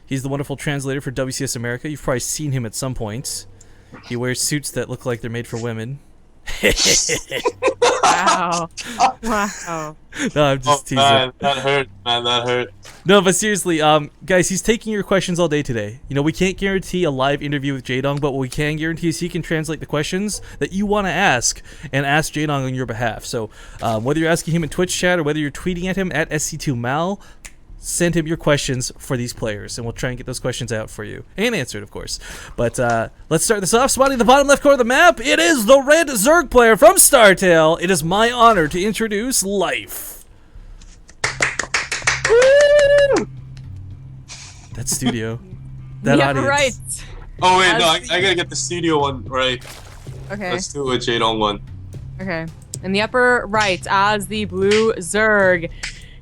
He's the wonderful translator for WCS America. You've probably seen him at some point. He wears suits that look like they're made for women. Wow. Wow. No, I'm just teasing. Man, that hurt, man, that hurt. No, but seriously, guys, he's taking your questions all day today. You know, we can't guarantee a live interview with Jaedong, but what we can guarantee is he can translate the questions that you want to ask and ask Jaedong on your behalf. So, whether you're asking him in Twitch chat or whether you're tweeting at him at SC2Mal, send him your questions for these players, and we'll try and get those questions out for you. And answered, of course. But, let's start this off. Spotting the bottom left corner of the map, it is the red Zerg player from StarTale. It is my honor to introduce Life. That studio. That yeah, audience. right. Oh wait, no, I gotta get the studio one right. Okay. Let's do a Jaedong one. Okay. In the upper right, as the blue Zerg,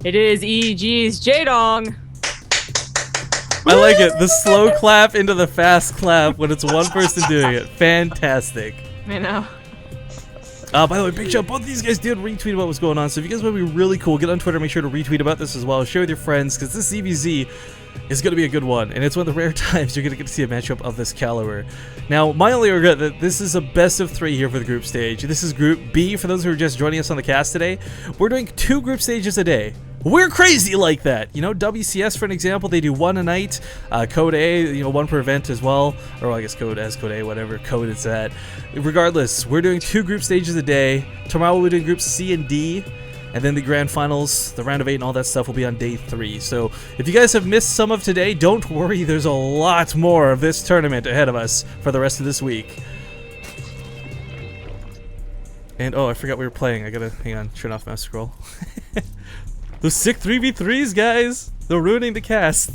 it is EG's Jaedong. I like it. The slow clap into the fast clap when it's one person doing it. Fantastic. I know. By the way, big shout, both of these guys did retweet about what's going on, so if you guys want to be really cool, get on Twitter, make sure to retweet about this as well, share with your friends, because this EVZ is going to be a good one, and it's one of the rare times you're going to get to see a matchup of this caliber. Now, my only regret that this is a best of 3 here for the group stage. This is Group B, for those who are just joining us on the cast today. We're doing 2 group stages a day. We're crazy like that. You know, WCS, for an example, they do 1 a night. Code A, you know, 1 per event as well. Or I guess Code S, Code A, whatever code it's at. Regardless, we're doing 2 group stages a day. Tomorrow we're doing groups C and D. And then the grand finals, the round of 8 and all that stuff will be on day 3. So if you guys have missed some of today, don't worry. There's a lot more of this tournament ahead of us for the rest of this week. And oh, I forgot we were playing. I gotta, hang on, turn off mouse scroll. Those sick 3v3s, guys! They're ruining the cast.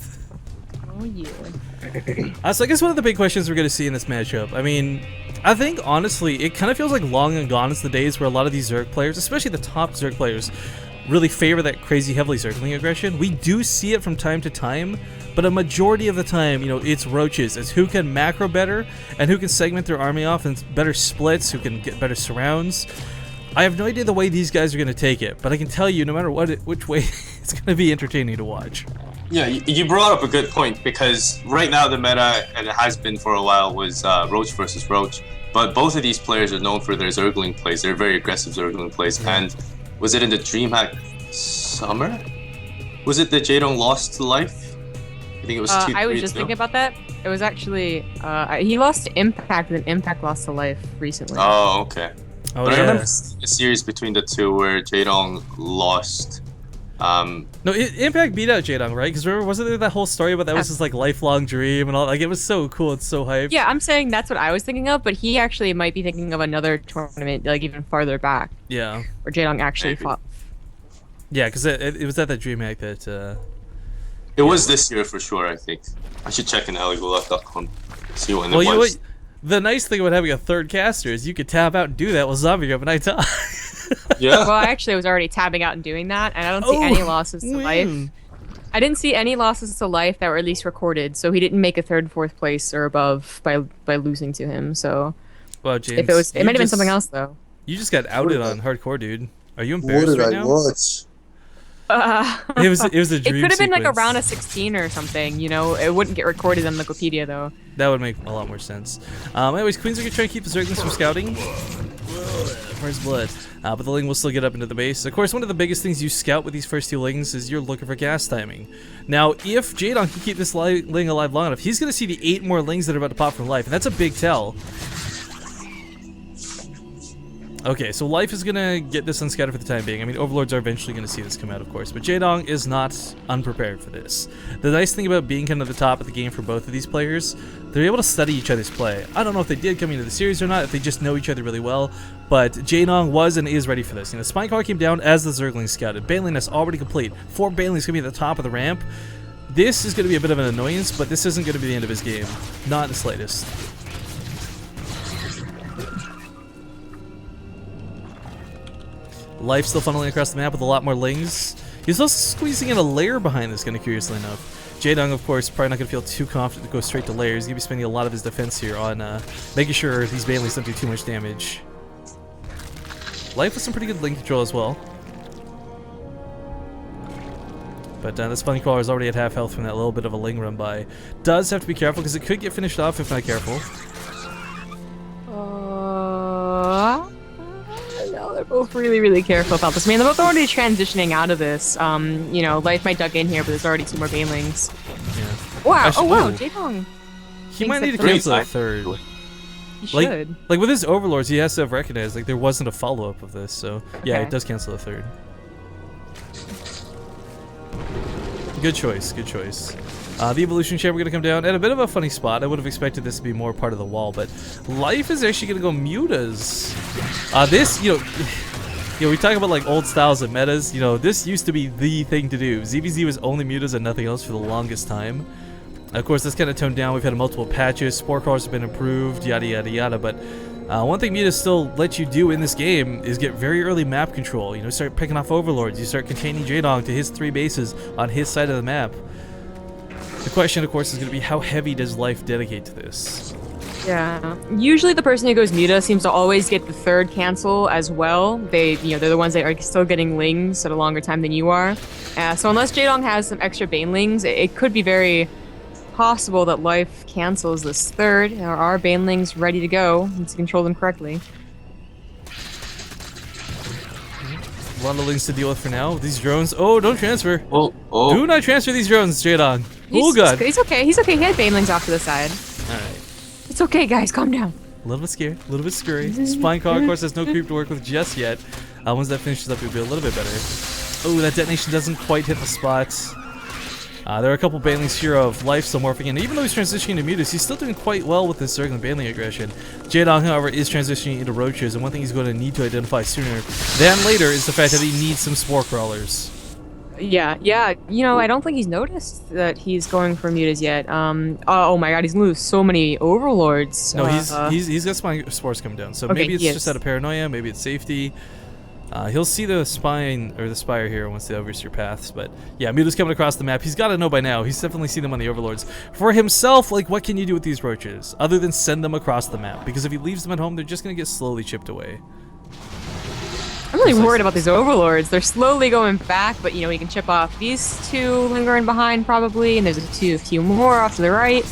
Oh, yeah. So I guess one of the big questions we're going to see in this matchup, I mean, I think, honestly, it kind of feels like long and gone is the days where a lot of these Zerg players, especially the top Zerg players, really favor that crazy heavily Zergling aggression. We do see it from time to time, but a majority of the time, you know, it's roaches. It's who can macro better, and who can segment their army off in better splits, who can get better surrounds. I have no idea the way these guys are going to take it, but I can tell you, no matter which way, it's going to be entertaining to watch. Yeah, you brought up a good point, because right now the meta, and it has been for a while, was Roach versus Roach. But both of these players are known for their Zergling plays. They're very aggressive Zergling plays. Yeah. And was it in the DreamHack Summer? Was it that Jaedong lost to Life? I think it was 2-3. I was just thinking about that. It was actually, he lost to Impact, and Impact lost to Life recently. Oh, okay. Oh, but yeah. I remember a series between the two where Jaedong lost. No, Impact beat out Jaedong, right? Because remember, wasn't there that whole story about that was his like lifelong dream and all? Like, it was so cool. It's so hype. Yeah, I'm saying that's what I was thinking of, but he actually might be thinking of another tournament, like even farther back. Yeah. Where Jaedong actually fought. Yeah, because it was at that DreamHack that. It was this year for sure. I think I should check in alleygolaf.com, see when it was. You know what? The nice thing about having a third caster is you could tab out and do that while zombie up and I talk. Yeah. Well, I actually was already tabbing out and doing that, and I don't see any losses to Life. I didn't see any losses to Life that were at least recorded, so he didn't make a 3rd, 4th place or above by losing to him. So, well, James, if it might have been something else though. You just got outed on hardcore, dude. Are you embarrassed right now? What did I watch? It was a dream. It could have been like a sequence. round of 16 or something, you know. It wouldn't get recorded on Wikipedia though. That would make a lot more sense. Anyways, Queens are gonna try to keep the Zerglings from scouting. Where's blood? But the Ling will still get up into the base. Of course, one of the biggest things you scout with these first 2 Lings is you're looking for gas timing. Now, if Jaedong can keep this Ling alive long enough, he's gonna see the 8 more Lings that are about to pop from Life, and that's a big tell. Okay, so Life is gonna get this unscattered for the time being. I mean, Overlords are eventually gonna see this come out, of course, but Jaedong is not unprepared for this. The nice thing about being kind of the top of the game for both of these players, they're able to study each other's play. I don't know if they did coming into the series or not, if they just know each other really well, but Jaedong was and is ready for this. You know, Spinecar came down as the Zergling scouted. Baneling is already complete. 4 Banelings gonna be at the top of the ramp. This is gonna be a bit of an annoyance, but this isn't gonna be the end of his game. Not in the slightest. Life still funneling across the map with a lot more Lings. He's also squeezing in a lair behind this, kind of curiously enough. Jaedong, of course, probably not going to feel too confident to go straight to layers. He's going to be spending a lot of his defense here on making sure these Banelings don't do too much damage. Life with some pretty good Ling control as well. But this funny crawler is already at half health from that little bit of a Ling run by. Does have to be careful because it could get finished off if not careful. No, they're both really careful about this. I mean, they're both already transitioning out of this. You know, Life might duck in here, but there's already 2 more banelings. Yeah. Wow! Actually, oh wow, ooh. Jaedong. He might need to cancel a third. He should. Like with his overlords, he has to have recognized like there wasn't a follow-up of this, so yeah, Okay. it does cancel a third. Good choice, good choice. The evolution chamber gonna come down at a bit of a funny spot. I would have expected this to be more part of the wall, but Life is actually gonna go mutas. This, you know, we talk about like old styles and metas. You know, this used to be the thing to do. ZVZ was only mutas and nothing else for the longest time. Of course, that's kind of toned down. We've had multiple patches. Spore crawlers have been improved, yada yada yada. But one thing mutas still let you do in this game is get very early map control. You know, start picking off overlords. You start containing Jaedong to his 3 bases on his side of the map. The question, of course, is going to be how heavy does Life dedicate to this? Yeah. Usually the person who goes muta seems to always get the 3rd cancel as well. They're the ones that are still getting lings at a longer time than you are. So unless Jaedong has some extra banelings, it could be very possible that Life cancels this 3rd. There are banelings ready to go to control them correctly. A lot of links to deal with for now. These drones. Oh, don't transfer. Oh. Do not transfer these drones, Jaedong. Oh, God. He's okay. He's okay. He had banelings off to the side. Alright. It's okay, guys. Calm down. A little bit scared, a little bit scurry. Spine Crawler, of course, has no creep to work with just yet. Once that finishes up, it'll be a little bit better. Oh, that detonation doesn't quite hit the spots. There are a couple banelings here of Life still morphing in. Even though he's transitioning to mutas, he's still doing quite well with his circling baneling aggression. Jaedong, however, is transitioning into roaches, and one thing he's going to need to identify sooner than later is the fact that he needs some spore crawlers. Yeah. You know, I don't think he's noticed that he's going for mutas yet. Oh my God, he's gonna lose so many overlords. No, he's got spine spores coming down, so okay, maybe it's just out of paranoia, maybe it's safety. He'll see the spine or the spire here once they oversee your paths, but yeah, Muta's coming across the map. He's got to know by now. He's definitely seen them on the overlords. For himself, like, what can you do with these roaches other than send them across the map? Because if he leaves them at home, they're just gonna get slowly chipped away. I'm really worried about these overlords. They're slowly going back, but you know, we can chip off these 2 lingering behind probably, and there's a few more off to the right.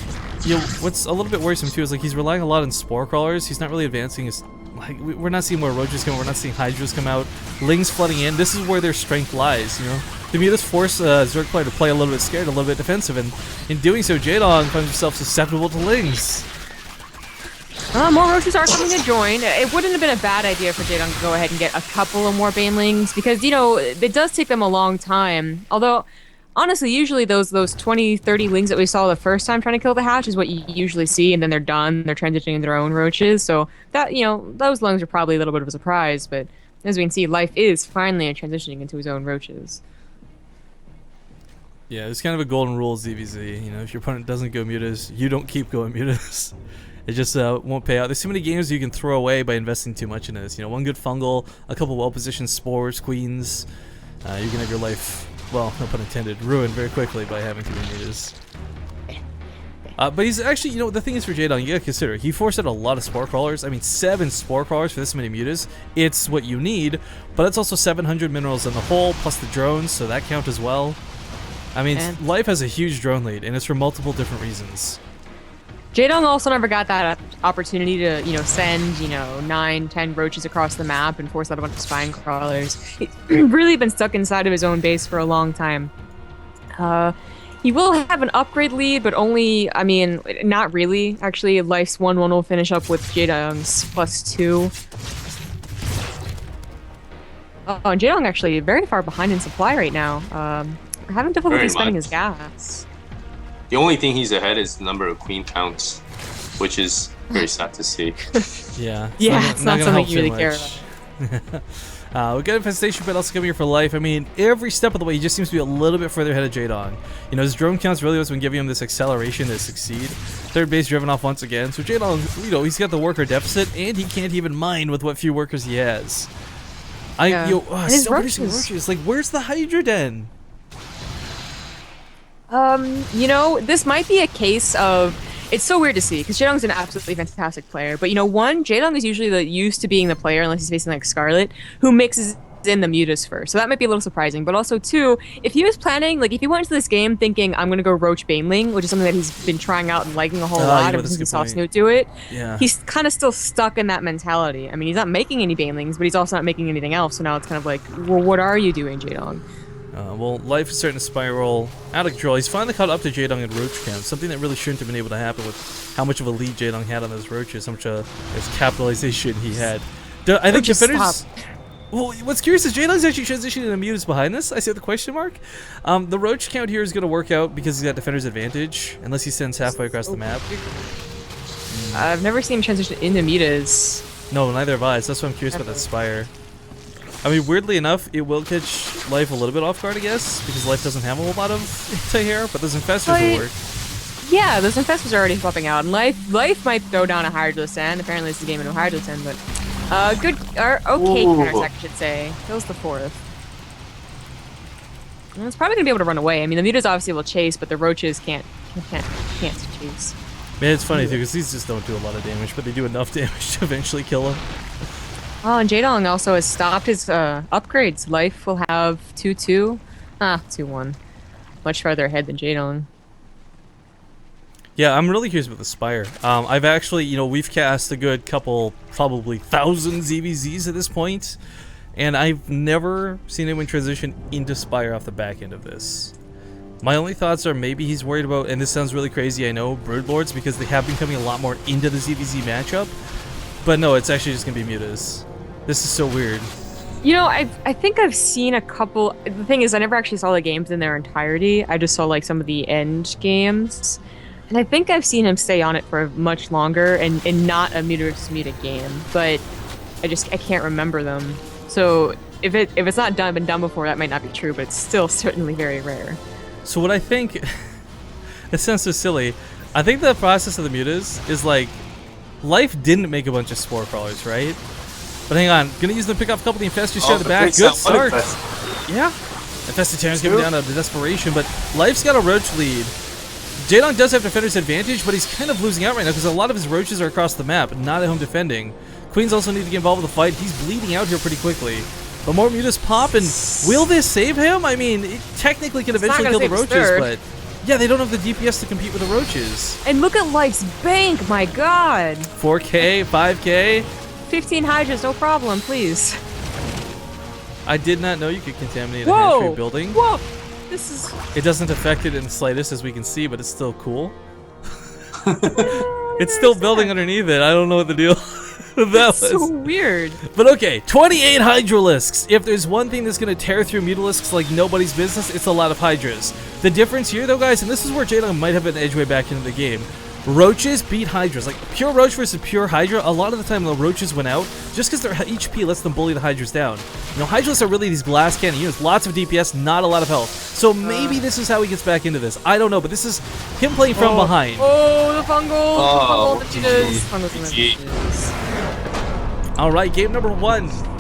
You know, what's a little bit worrisome too is like he's relying a lot on spore crawlers. He's not really advancing his. Like, we're not seeing more roaches come. We're not seeing hydras come out. Lings flooding in. This is where their strength lies. You know, the mutas force Zerg player to play a little bit scared, a little bit defensive, and in doing so, Jaedong finds himself susceptible to lings. More roaches are coming to join. It wouldn't have been a bad idea for Jaedong to go ahead and get a couple of more banelings because, you know, it does take them a long time. Although, honestly, usually those 20, 30 lings that we saw the first time trying to kill the hatch is what you usually see, and then they're done. They're transitioning into their own roaches. So that, you know, those lings are probably a little bit of a surprise. But as we can see, Life is finally transitioning into his own roaches. Yeah, it's kind of a golden rule of ZVZ. You know, if your opponent doesn't go mutas, you don't keep going mutas. It just won't pay out. There's too many games you can throw away by investing too much in this. You know, one good fungal, a couple well-positioned spores, queens. You can have your life, well, no pun intended, ruined very quickly by having too many mutas. But he's actually, you know, the thing is for Jaedong, you gotta consider, he forced out a lot of spore crawlers. I mean, 7 spore crawlers for this many mutas. It's what you need, but it's also 700 minerals in the hole, plus the drones, so that count as well. I mean, Life has a huge drone lead, and it's for multiple different reasons. Jaedong also never got that opportunity to, you know, send, you know, 9, 10 roaches across the map and force out a bunch of spine crawlers. He's really been stuck inside of his own base for a long time. He will have an upgrade lead, but only, I mean, not really. Actually, Life's 1-1 will finish up with Jaedong's +2. Oh, and Jaedong actually very far behind in supply right now. Having difficulty spending his gas. The only thing he's ahead is the number of queen counts, which is very sad to see. Yeah. It's not something you really care about. We got Infestation Pit also coming here for Life. I mean, every step of the way, he just seems to be a little bit further ahead of Jaedong. You know, his drone counts really what's been giving him this acceleration to succeed. 3rd base driven off once again. So Jaedong, you know, he's got the worker deficit, and he can't even mine with what few workers he has. Still producing roaches. Like, where's the Hydra Den? You know, this might be a case of, it's so weird to see, because Jaedong's an absolutely fantastic player, but you know, Jaedong is usually used to being the player, unless he's facing like Scarlet, who mixes in the mutas first, so that might be a little surprising. But also, too, if he was planning, like, if he went into this game thinking, I'm going to go Roach Baneling, which is something that he's been trying out and liking a whole lot ever since he saw Snoot do it, he's kind of still stuck in that mentality. I mean, he's not making any Banelings, but he's also not making anything else, so now it's kind of like, well, what are you doing, Jaedong? Well, life is starting to spiral out of control. He's finally caught up to Jaedong in Roach Camp, something that really shouldn't have been able to happen with how much of a lead Jaedong had on those roaches, how much there's capitalization he had. I think defenders. Well, what's curious is Jaedong's actually transitioning into mutas behind this. I see the question mark. The roach count here is going to work out because he's got defender's advantage, unless he sends halfway across the map. I've never seen him transition into mutas. No, neither have I. So that's why I'm curious about that Spire. I mean, weirdly enough, it will catch Life a little bit off guard, I guess, because Life doesn't have a whole lot of anti-air, but those infestors will work. Yeah, those infestors are already popping out, and Life might throw down a Hydraless End. Apparently, it's a game of no Hydraless End, but okay counterattack, I should say. Kills the 4th. And it's probably gonna be able to run away. I mean, the mutas obviously will chase, but the roaches can't chase. Man, it's funny too, because these just don't do a lot of damage, but they do enough damage to eventually kill him. Oh, and Jaedong also has stopped his upgrades. Life will have 2-2. 2-1. Much farther ahead than Jaedong. Yeah, I'm really curious about the Spire. I've actually, we've cast a good couple, probably 1,000 ZVZs at this point, and I've never seen anyone transition into Spire off the back end of this. My only thoughts are maybe he's worried about, and this sounds really crazy, I know, Broodlords, because they have been coming a lot more into the ZVZ matchup, but no, it's actually just going to be mutas. This is so weird. I think I've seen a couple. The thing is, I never actually saw the games in their entirety. I just saw like some of the end games, and I think I've seen him stay on it for much longer and not a muta game. But I can't remember them. So if it's not been done before, that might not be true. But it's still certainly very rare. So what I think, it sounds so silly. I think the process of the mutas is like, Life didn't make a bunch of spore crawlers, right? But hang on, gonna use them to pick off a couple of the infestors here at the back. Good start. Yeah. Infested Terran's coming down to desperation, but Life's got a roach lead. Jaedong does have defender's advantage, but he's kind of losing out right now because a lot of his roaches are across the map, not at home defending. Queens also need to get involved with the fight. He's bleeding out here pretty quickly. But more mutas pop, and will this save him? I mean, it technically can eventually kill the roaches, but yeah, they don't have the DPS to compete with the roaches. And look at Life's bank, my god. 4K, 5K. 15 hydras, no problem, please. I did not know you could contaminate a hatchery building. Whoa! This is... It doesn't affect it in the slightest, as we can see, but it's still cool. It's still building underneath it. I don't know what the deal That's so weird. But okay, 28 Hydralisks. If there's one thing that's going to tear through Mutalisks like nobody's business, it's a lot of Hydras. The difference here, though, guys, and this is where Jaedong might have an edge way back into the game, Roaches beat Hydras. Like, pure Roach versus pure Hydra, a lot of the time the Roaches went out just because their HP lets them bully the Hydras down. Hydralisks are really these glass cannon units. Lots of DPS, not a lot of health. So maybe this is how he gets back into this. I don't know, but this is him playing from behind. Oh, the fungal! Oh, the fungal, the GG. Alright, Alright, game number 1.